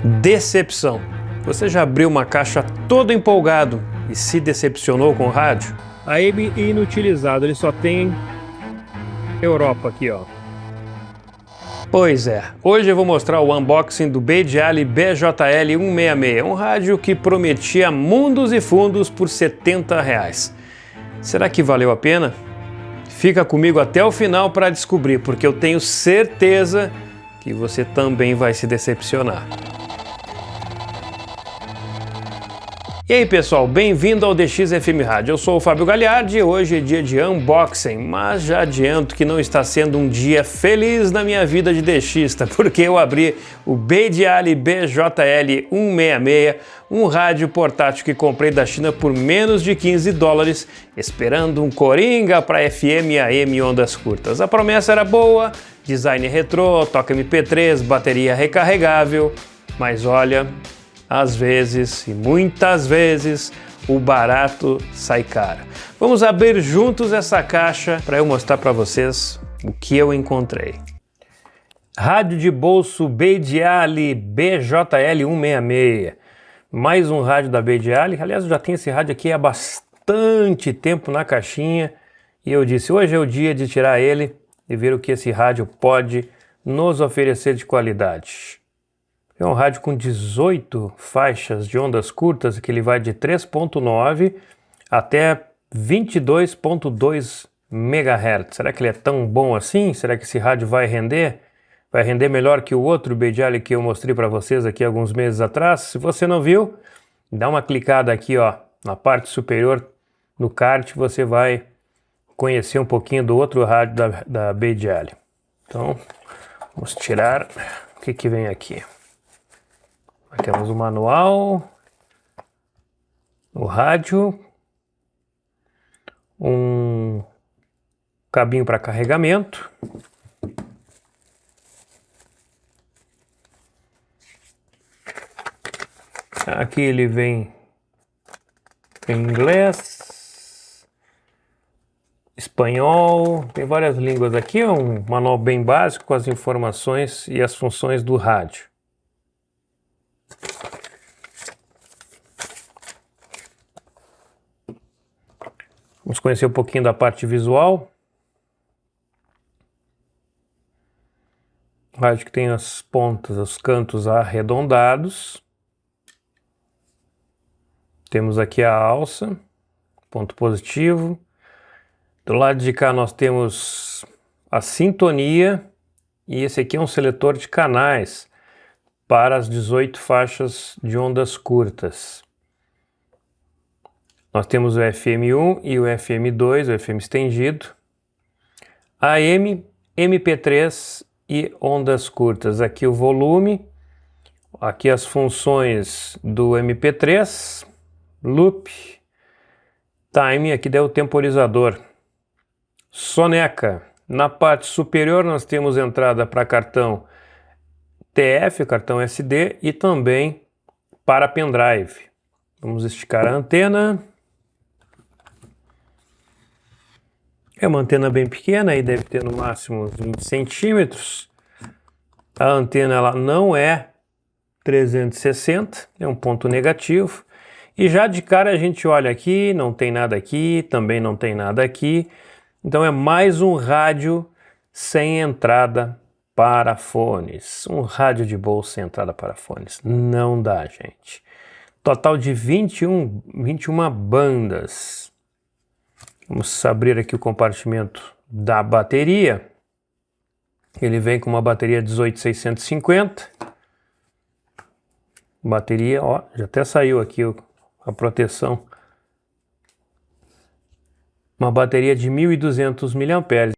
Decepção. Você já abriu uma caixa todo empolgado e se decepcionou com o rádio? A AM inutilizado, ele só tem Europa aqui, ó. Pois é, hoje eu vou mostrar o unboxing do Beijali BJL 166, um rádio que prometia mundos e fundos por R$70. Será que valeu a pena? Fica comigo até o final para descobrir, porque eu tenho certeza que você também vai se decepcionar. E aí pessoal, bem-vindo ao DXFM Rádio. Eu sou o Fábio Gagliardi e hoje é dia de unboxing, mas já adianto que não está sendo um dia feliz na minha vida de DXista, porque eu abri o Beijali BJL 166, um rádio portátil que comprei da China por menos de $15, esperando um coringa para FM e AM ondas curtas. A promessa era boa, design retrô, toca MP3, bateria recarregável, mas olha, às vezes, e muitas vezes, o barato sai caro. Vamos abrir juntos essa caixa para eu mostrar para vocês o que eu encontrei. Rádio de bolso Beijali BJL 166. Mais um rádio da Beijali. Aliás, eu já tenho esse rádio aqui há bastante tempo na caixinha. E eu disse, hoje é o dia de tirar ele e ver o que esse rádio pode nos oferecer de qualidade. É um rádio com 18 faixas de ondas curtas, que ele vai de 3.9 até 22.2 MHz. Será que ele é tão bom assim? Será que esse rádio vai render? Vai render melhor que o outro Beijali que eu mostrei para vocês aqui alguns meses atrás? Se você não viu, dá uma clicada aqui, ó, na parte superior no card, você vai conhecer um pouquinho do outro rádio da Beijali. Então, vamos tirar o que vem aqui. Temos o manual, o rádio, um cabinho para carregamento, aqui ele vem em inglês, espanhol, tem várias línguas aqui, é um manual bem básico com as informações e as funções do rádio. Vamos conhecer um pouquinho da parte visual. Rádio que tem as pontas, os cantos arredondados. Temos aqui a alça, ponto positivo. Do lado de cá nós temos a sintonia e esse aqui é um seletor de canais para as 18 faixas de ondas curtas. Nós temos o FM1 e o FM2, o FM estendido, AM, MP3 e ondas curtas. Aqui o volume, aqui as funções do MP3, loop, time, aqui deu o temporizador, soneca. Na parte superior nós temos entrada para cartão TF, cartão SD e também para pendrive. Vamos esticar a antena. É uma antena bem pequena, aí deve ter no máximo 20 centímetros. A antena ela não é 360, é um ponto negativo. E já de cara a gente olha aqui, não tem nada aqui, também não tem nada aqui. Então é mais um rádio sem entrada para fones. Um rádio de bolso sem entrada para fones. Não dá, gente. Total de 21 bandas. Vamos abrir aqui o compartimento da bateria. Ele vem com uma bateria 18650. Bateria, ó, já até saiu aqui a proteção. Uma bateria de 1200 mAh.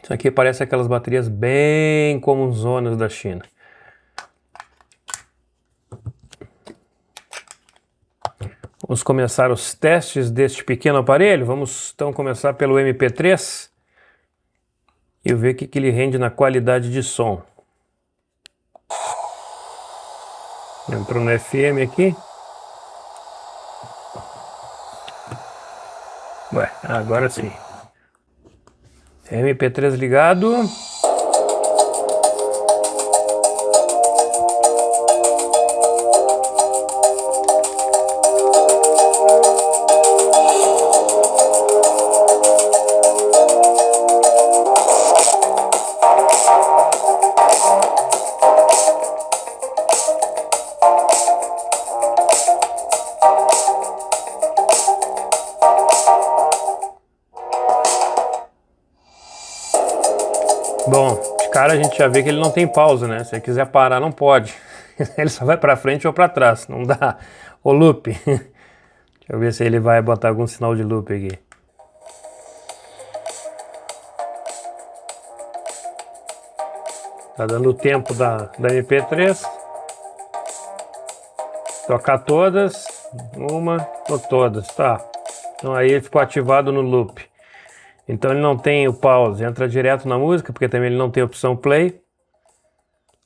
Isso aqui parece aquelas baterias bem comuns da China. Vamos começar os testes deste pequeno aparelho. Vamos então começar pelo MP3 e ver o que ele rende na qualidade de som. Entrou no FM aqui. Ué, agora sim. MP3 ligado. Bom, de cara a gente já vê que ele não tem pausa, né? Se ele quiser parar, não pode. Ele só vai pra frente ou pra trás, não dá o loop. Deixa eu ver se ele vai botar algum sinal de loop aqui. Tá dando o tempo da MP3. Tocar todas, uma ou todas, tá. Então aí ele ficou ativado no loop. Então ele não tem o pause, entra direto na música, porque também ele não tem opção play.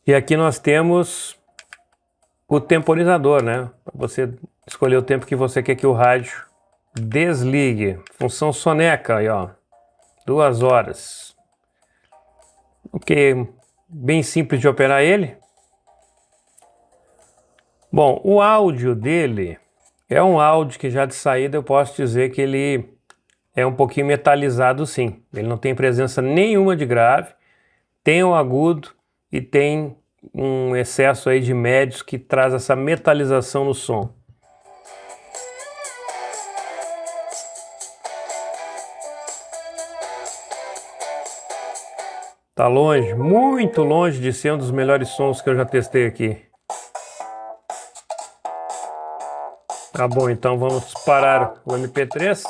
E aqui nós temos o temporizador, né? Para você escolher o tempo que você quer que o rádio desligue. Função soneca aí, ó. 2 horas. Ok, bem simples de operar ele. Bom, o áudio dele é um áudio que já de saída eu posso dizer que ele é um pouquinho metalizado, sim. Ele não tem presença nenhuma de grave, tem um agudo e tem um excesso aí de médios que traz essa metalização no som. Tá longe, muito longe de ser um dos melhores sons que eu já testei aqui. Tá bom, então vamos parar o MP3.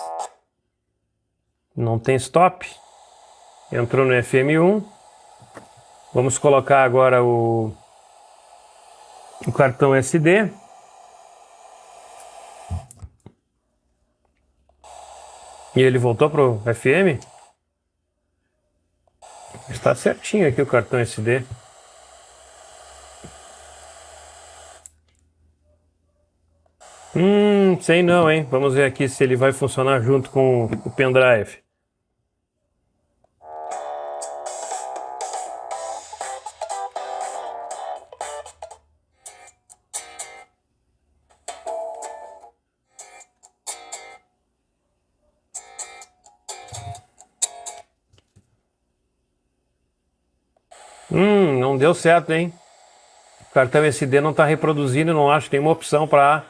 Não tem stop. Entrou no FM1. Vamos colocar agora o cartão SD. E ele voltou pro FM. Está certinho aqui o cartão SD. Sei não, hein? Vamos ver aqui se ele vai funcionar junto com o pendrive. Não deu certo, hein? O cartão SD não está reproduzindo, não acho nenhuma opção para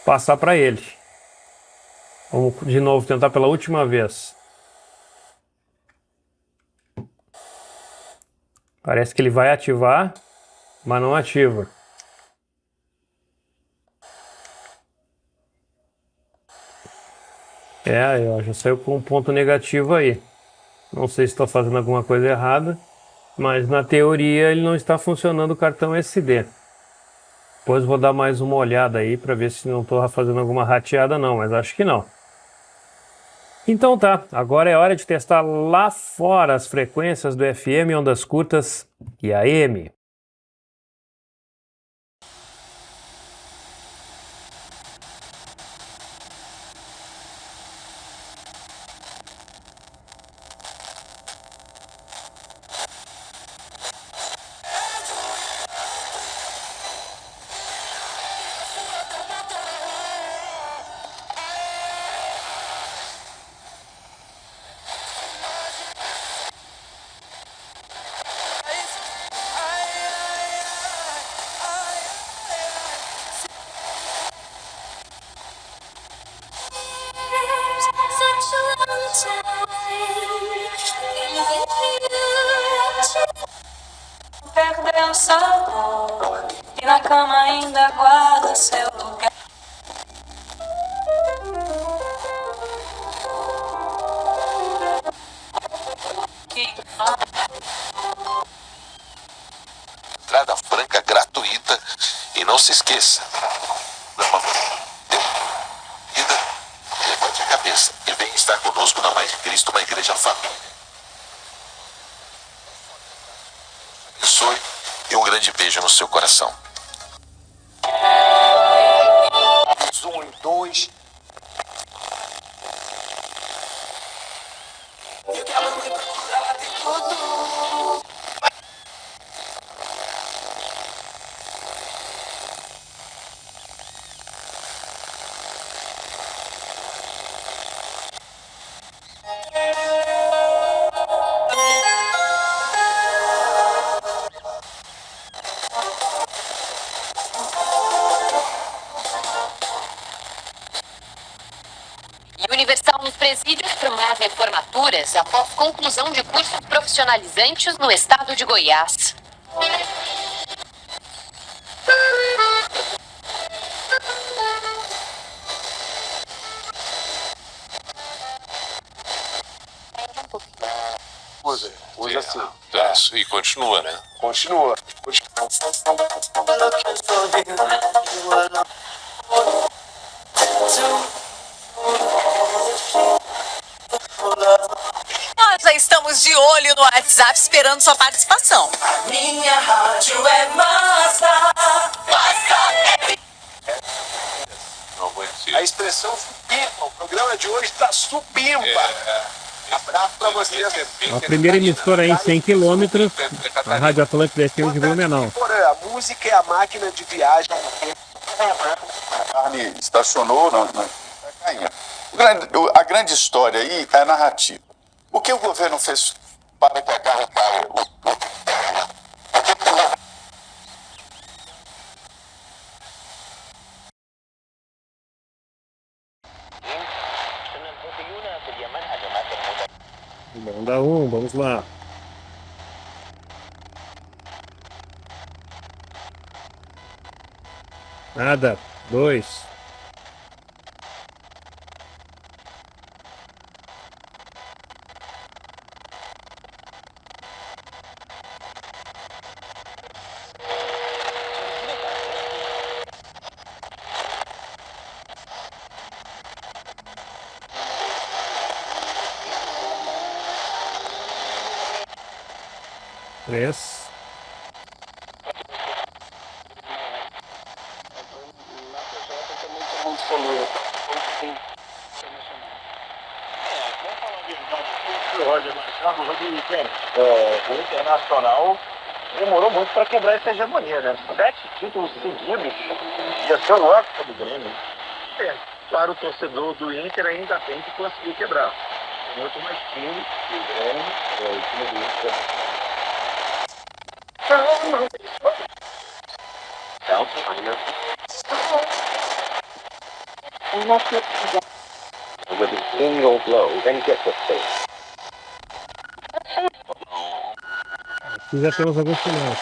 passar para ele. Vamos de novo tentar pela última vez. Parece que ele vai ativar, mas não ativa. Já saiu com um ponto negativo aí. Não sei se estou fazendo alguma coisa errada, mas na teoria ele não está funcionando o cartão SD. Depois vou dar mais uma olhada aí para ver se não estou fazendo alguma rateada não, mas acho que não. Então tá, agora é hora de testar lá fora as frequências do FM, ondas curtas e AM. Perdeu sabor e na cama ainda guarda seu lugar. Entrada franca gratuita e não se esqueça. Levante a cabeça e venha estar conosco na Mais de Cristo, uma igreja família. Abençoe e um grande beijo no seu coração. 1 e 2. as reformaturas após conclusão de cursos profissionalizantes no estado de Goiás. Usa assim. E continua, né? Continua. Nós já estamos de olho no WhatsApp esperando sua participação. Minha rádio é massa. Não conheci. A expressão supimpa. O programa de hoje tá supimpa. Abraço pra vocês. A primeira emissora em 100 quilômetros, a Rádio Atlântida FM de Blumenau. A música é a máquina de viagem. A carne estacionou, não caindo. A grande história aí é a narrativa. O que o governo fez para que a carne caia? Manda um, vamos lá. Nada. 2. Três. O Internacional demorou muito para quebrar essa hegemonia, né? 7 títulos seguidos ia ser o ótimo do Grêmio. Claro, o torcedor do Inter ainda tem que conseguir quebrar. Tem muito mais time que o Grêmio, o time do Inter. With a single blow, then get the face. Aqui já temos alguns sinais.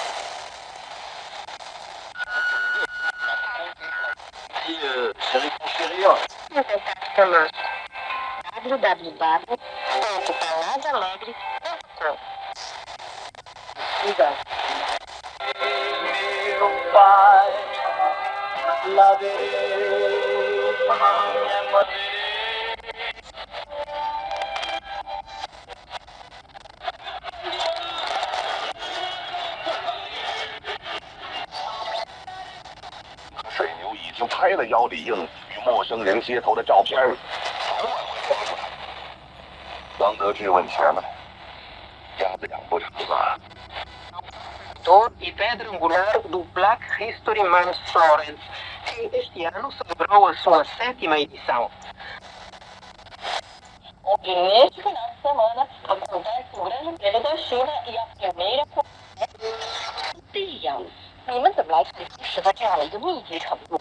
Meu pai, lá verei, e pedra angular do Black History Month Florence, que este ano celebrou a sua 7ª edição. Onde neste final de semana acontece o Grande Prêmio da China e a primeira corrida. 你们怎么来使得这样的一个密集程度？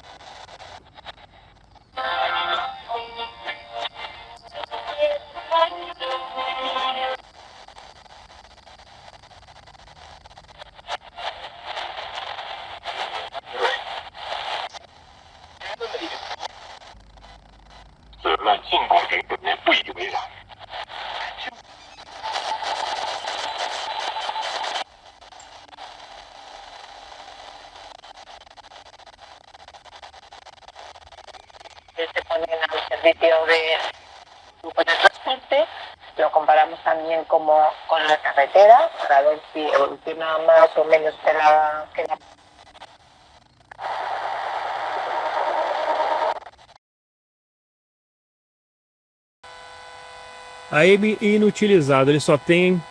Se ponen al servicio de grupo de transporte, lo comparamos también como con la carretera para ver si evoluciona más o menos que la... A M inutilizado, ele só tem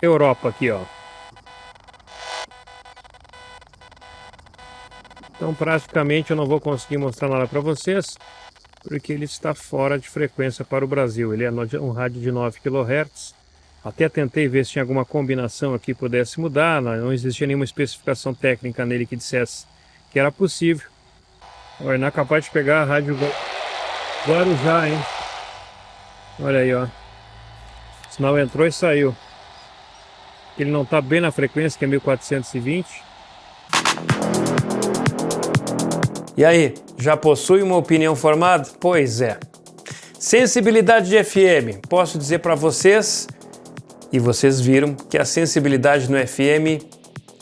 Europa aqui, ó. Então praticamente eu não vou conseguir mostrar nada para vocês, porque ele está fora de frequência para o Brasil. Ele é um rádio de 9 kHz. Até tentei ver se tinha alguma combinação aqui que pudesse mudar, não existia nenhuma especificação técnica nele que dissesse que era possível. Olha, não é capaz de pegar a rádio Guarujá, hein? Olha aí, ó. O sinal entrou e saiu. Ele não está bem na frequência, que é 1420. E aí, já possui uma opinião formada? Pois é. Sensibilidade de FM. Posso dizer para vocês, e vocês viram, que a sensibilidade no FM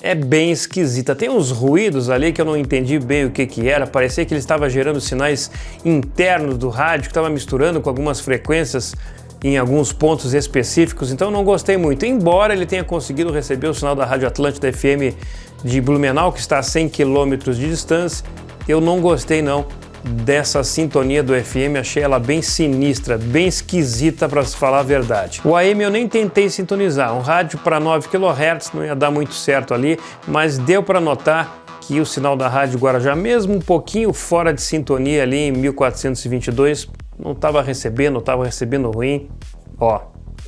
é bem esquisita. Tem uns ruídos ali que eu não entendi bem o que era. Parecia que ele estava gerando sinais internos do rádio, que estava misturando com algumas frequências em alguns pontos específicos. Então não gostei muito. Embora ele tenha conseguido receber o sinal da Rádio Atlântida FM de Blumenau, que está a 100 km de distância, eu não gostei não dessa sintonia do FM, achei ela bem sinistra, bem esquisita, para se falar a verdade. O AM eu nem tentei sintonizar, um rádio para 9 kHz não ia dar muito certo ali, mas deu para notar que o sinal da Rádio Guarujá, mesmo um pouquinho fora de sintonia ali em 1422, não estava recebendo ruim, ó,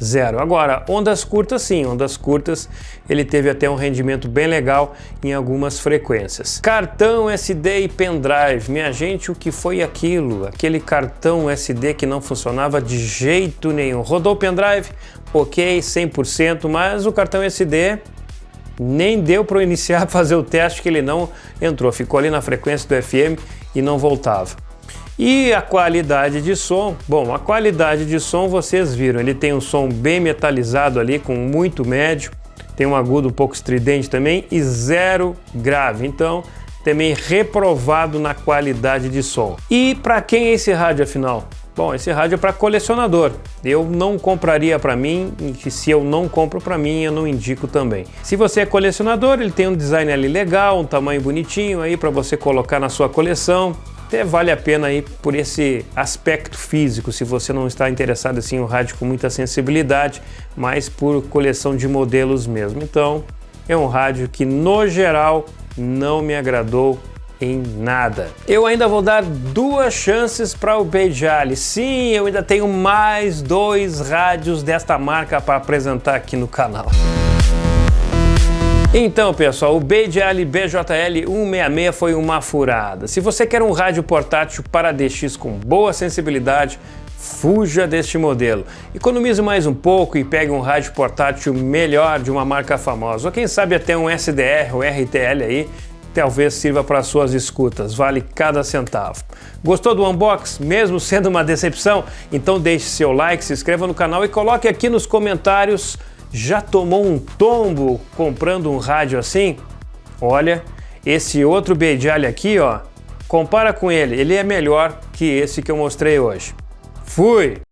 zero. Agora, ondas curtas sim, ondas curtas ele teve até um rendimento bem legal em algumas frequências. Cartão SD e pendrive, minha gente, o que foi aquilo? Aquele cartão SD que não funcionava de jeito nenhum. Rodou o pendrive, ok, 100%, mas o cartão SD nem deu para eu iniciar a fazer o teste, que ele não entrou, ficou ali na frequência do FM e não voltava. E a qualidade de som, bom, a qualidade de som vocês viram, ele tem um som bem metalizado ali, com muito médio, tem um agudo um pouco estridente também e zero grave, então também reprovado na qualidade de som. E para quem é esse rádio afinal? Bom, esse rádio é para colecionador, eu não compraria para mim, e se eu não compro para mim, eu não indico também. Se você é colecionador, ele tem um design ali legal, um tamanho bonitinho aí para você colocar na sua coleção. Até vale a pena aí por esse aspecto físico, se você não está interessado assim em um rádio com muita sensibilidade, mas por coleção de modelos mesmo. Então, é um rádio que no geral não me agradou em nada. Eu ainda vou dar 2 chances para o Beijali. Sim, eu ainda tenho mais 2 rádios desta marca para apresentar aqui no canal. Então, pessoal, o Beijali BJL 166 foi uma furada. Se você quer um rádio portátil para DX com boa sensibilidade, fuja deste modelo. Economize mais um pouco e pegue um rádio portátil melhor de uma marca famosa. Ou quem sabe até um SDR ou RTL aí, talvez sirva para suas escutas. Vale cada centavo. Gostou do unboxing, mesmo sendo uma decepção? Então deixe seu like, se inscreva no canal e coloque aqui nos comentários: já tomou um tombo comprando um rádio assim? Olha, esse outro Beijali aqui, ó, compara com ele é melhor que esse que eu mostrei hoje. Fui!